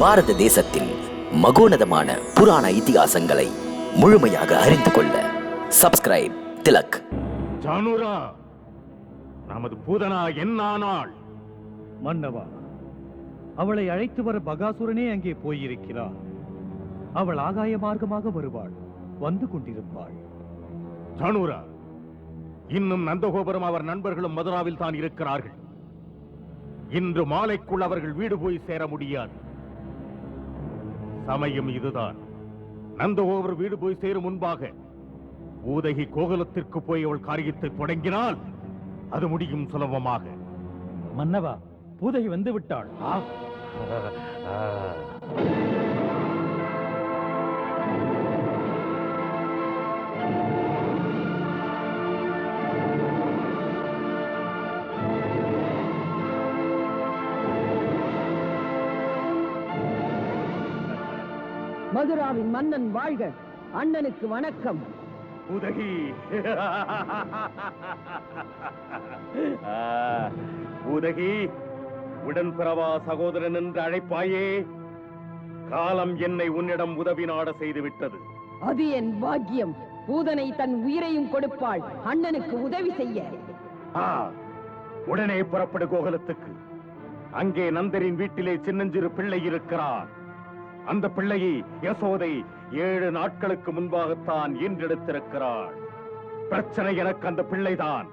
பாரத தேசத்தின் மகோனதமான புராண இதிகாசங்களை முழுமையாக அறிந்து கொள்ள சப்ஸ்கிரைப் திலக். ஜானுரா, நமது பூதனா என்னானாள்? மன்னவா, அவளை அழைத்து வர பகாசுரனே அங்கே போயிருக்கிறார். அவள் ஆகாய மார்க்கமாக வருவாள், வந்து கொண்டிருப்பாள். ஜானுரா, இன்னும் நந்தகோபுரம் அவர் நண்பர்களும் மதுராவில் தான் இருக்கிறார்கள். இன்று மாலைக்குள் அவர்கள் வீடு போய் சேர முடியாது. சமயம் இதுதான். நந்தகோபுரம் வீடு போய் சேரும் முன்பாக ஊதகி கோகுலத்திற்கு போய் அவள் காரியத்தை தொடங்கினால் அது முடியும் சுலபமாக. மன்னவா, பூதகி வந்து விட்டாள். மதுராவின் மன்னன் வாழ்க. அண்ணனுக்கு வணக்கம். உதகி, உதகி, உடன்பிறவா சகோதரன் என்று அழைப்பாயே. காலம் என்னை உன்னிடம் உதவி நாட செய்து விட்டது. அது என் பாக்கியம். பூதனை தன் உயிரையும் கொடுப்பாள் அண்ணனுக்கு உதவி செய்ய. உடனே புறப்படு கோகுலத்துக்கு. அங்கே நந்தரின் வீட்டிலே சின்னஞ்சிறு பிள்ளை இருக்கிறார். அந்த பிள்ளையை யசோதை 7 நாட்களுக்கு முன்பாகத்தான் ஈன்றெடுத்திருக்கிறாள். பிரச்சனை எனக்கு அந்த பிள்ளைதான்.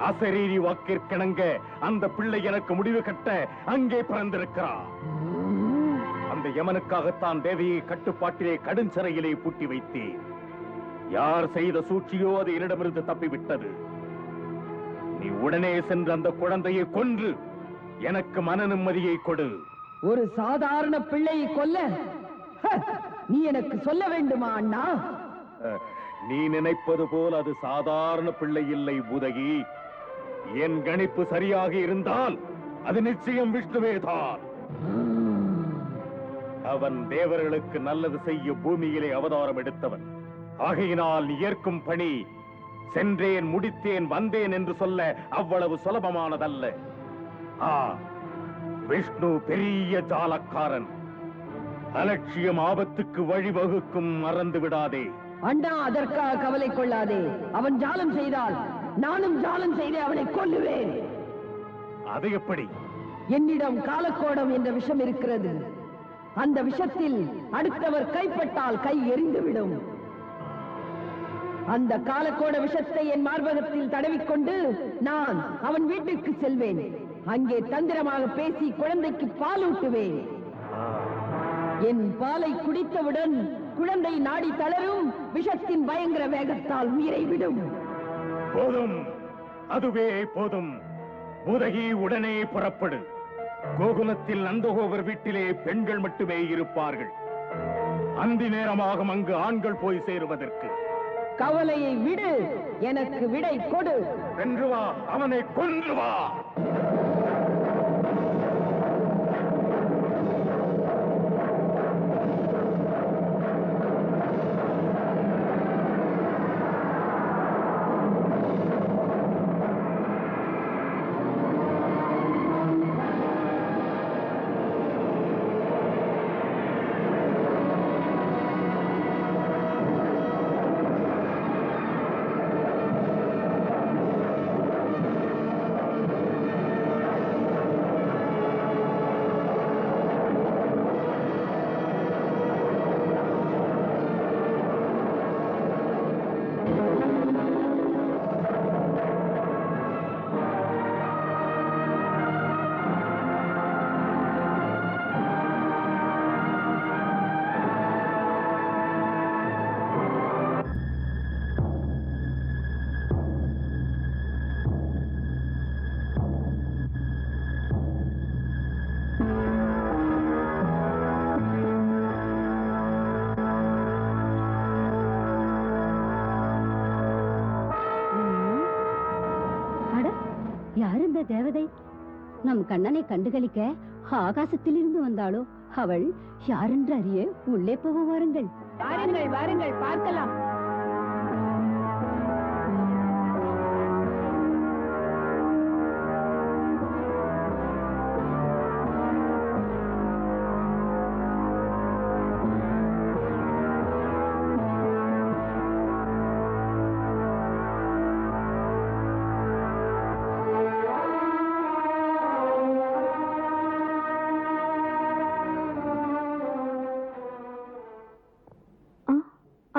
அசரீரி வாக்கிற்கிணங்க அந்த பிள்ளை எனக்கு முடிவு கட்ட அங்கே பிறந்திருக்கிறார். அந்த யமனுக்காகத்தான் தேவியை கட்டுப்பாட்டிலே கடும் சிறையிலே பூட்டி வைத்தேன். யார் செய்த சூழ்ச்சியோ அது என்னிடமிருந்து தப்பிவிட்டது. நீ உடனே சென்று அந்த குழந்தையை கொன்று எனக்கு மன நிம்மதியை கொடு. ஒரு சாதாரண பிள்ளையை கொல்ல நீ எனக்கு சொல்ல வேண்டுமா அண்ணா? நீ நினைப்பது போல் அது சாதாரண பிள்ளை இல்லை பூதகி. என் கணிப்பு சரியாக இருந்தால் அது நிச்சயம் விஷ்ணுவேதான். அவன் தேவர்களுக்கு நல்லது செய்ய பூமியிலே அவதாரம் எடுத்தவன். ஆகையினால் நீ ஏற்கும் பணி சென்றேன், முடித்தேன், வந்தேன் என்று சொல்ல அவ்வளவு சுலபமானதல்ல. விஷ்ணு பெரிய ஜாலக்காரன். அலட்சியம் ஆபத்துக்கு வழிவகுக்கும், மறந்து விடாதே. அண்ணா, அதற்காக கவலை கொள்ளாதே. அவன் ஜாலம் செய்தால் நானும் ஜாலம் செய்து அவனை கொல்லுவேன். அது எப்படி? என்னிடம் காலக்கோடம் என்ற விஷம் இருக்கிறது. அந்த விஷத்தில் அடுத்தவர் கைப்பட்டால் கை எரிந்துவிடும். அந்த காலக்கோட விஷத்தை என் மார்பகத்தில் தடவிக்கொண்டு நான் அவன் வீட்டுக்கு செல்வேன். அங்கே தந்திரமாக பேசி குழந்தைக்கு பால் ஊட்டுவேன். என் பாலை குடித்தவுடன் குழந்தை நாடி தளரும். விஷத்தின் பயங்கர வேகத்தால் உயிரை விடும். போதும், அதுவே போதும். பூதகி, உடனே புறப்படு. கோகுலத்தில் நந்தகோபர் வீட்டிலே பெண்கள் மட்டுமே இருப்பார்கள். அந்தி நேரமாகும் அங்கு ஆண்கள் போய் சேருவதற்கு. கவலையை விடு, எனக்கு விடை கொடு. வென்று வா, அவனை கொன்று வா. தேவதை நம் கண்ணனை கண்டுகளிக்க ஆகாசத்திலிருந்து வந்தாளோ? அவள் யாரென்று அறிய உள்ளே போக வாருங்கள். வாருங்கள் வாருங்கள், பார்க்கலாம்.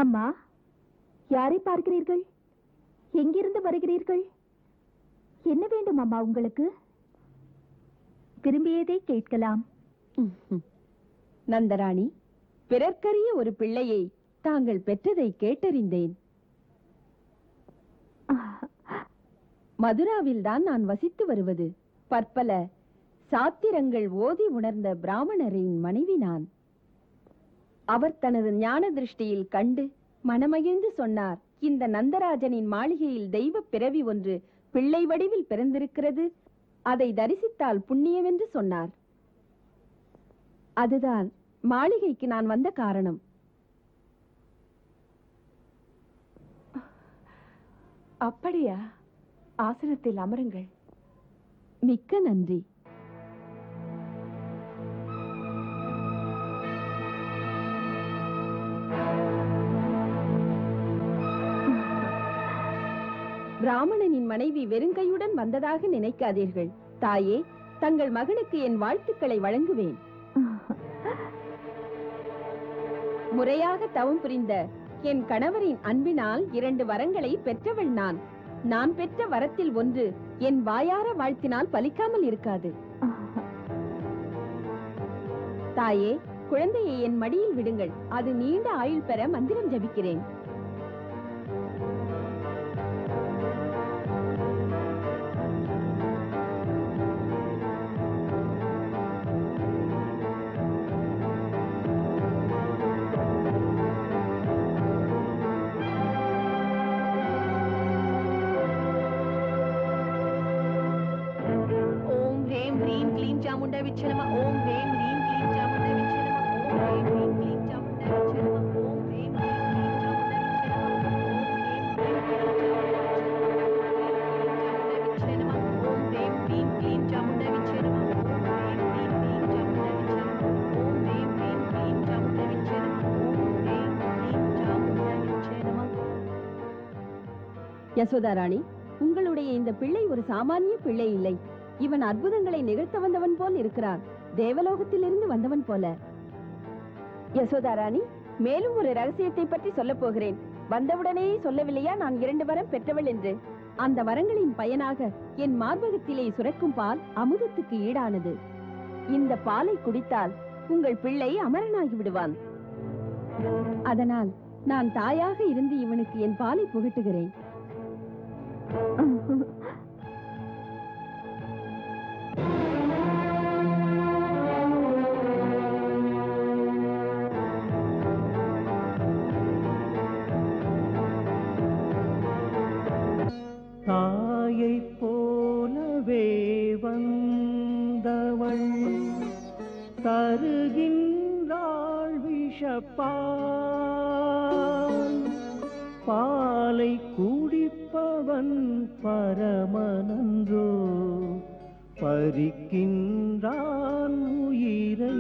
அம்மா, யாரை பார்க்கிறீர்கள்? எங்கிருந்து வருகிறீர்கள்? என்ன வேண்டும் அம்மா உங்களுக்கு? விரும்பியதை கேட்கலாம். நந்தராணி, பிறர்க்கரிய ஒரு பிள்ளையை தாங்கள் பெற்றதை கேட்டறிந்தேன். மதுராவில் தான் நான் வசித்து வருவது. பற்பல சாத்திரங்கள் ஓதி உணர்ந்த பிராமணரின் மனைவி நான். அவர் தனது ஞான திருஷ்டியில் கண்டு மனமகிழ்ந்து சொன்னார், இந்த நந்தராஜனின் மாளிகையில் தெய்வ பிறவி ஒன்று பிள்ளை வடிவில் பிறந்திருக்கிறது, அதை தரிசித்தால் புண்ணியம் என்று சொன்னார். அதுதான் மாளிகைக்கு நான் வந்த காரணம். அப்படியா? ஆசனத்தில் அமருங்கள். மிக்க நன்றி. பிராமணனின் மனைவி வெறுங்கையுடன் வந்ததாக நினைக்காதீர்கள். தாயே, தங்கள் மகனுக்கு என் வாழ்த்துக்களை வழங்குவேன். முறையாக தவம் புரிந்த என் கணவரின் அன்பினால் 2 வரங்களை பெற்றவள் நான். நான் பெற்ற வரத்தில் ஒன்று என் வாயார வாழ்த்தினால் பலிக்காமல் இருக்காது. தாயே, குழந்தையை என் மடியில் விடுங்கள். அது நீண்ட ஆயுள் பெற மந்திரம் ஜபிக்கிறேன். चामुंडा विच्छेनमा ओम ह्रीं ह्रीं क्लीं चामुंडा विच्छेनमा ओम ह्रीं ह्रीं क्लीं चामुंडा विच्छेनमा ओम ह्रीं ह्रीं क्लीं चामुंडा विच्छेनमा ओम ह्रीं ह्रीं क्लीं चामुंडा विच्छेनमा ओम ह्रीं ह्रीं क्लीं चामुंडा विच्छेनमा ओम ह्रीं ह्रीं चामुंडा विच्छेनमा. யசோதா ராணி, உங்களுடைய இந்த பிள்ளை ஒரு சாமானிய பிள்ளை இல்லை. இவன் அற்புதங்களை நிகழ்த்த வந்தவன் போல் இருக்கிறான். தேவலோகத்திலிருந்து வந்தவன் போல. யசோதா ராணி, மேலும் ஒரு ரகசியத்தை பற்றி சொல்ல போகிறேன். வந்தவுடனே சொல்லவில்லையா நான் 2 வரம் பெற்றவள் என்று? அந்த வரங்களின் பயனாக என் மார்பகத்திலே சுரக்கும் பால் அமுதத்துக்கு ஈடானது. இந்த பாலை குடித்தால் உங்கள் பிள்ளை அமரனாகி விடுவான். அதனால் நான் தாயாக இருந்து இவனுக்கு என் பாலை புகட்டுகிறேன். தாயை போலவே வந்தவள் தருகின்றாள் விஷப்பால். பாலை குடிப்பவன் பரமனன்றோ பறிக்கின்றான் உயிரை.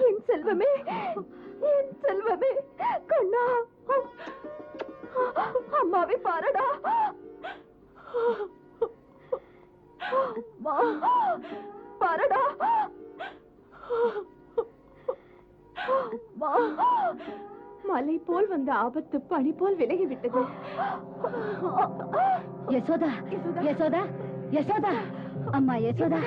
என் செல்வமே, என் செல்வமே, கண்ணா, அம்மாவை பாரடா. பாரடா. மலை போல் வந்த ஆபத்து பனி போல் விலகிவிட்டது. யசோதா, யசோதா, யசோதா, அம்மா யசோதா,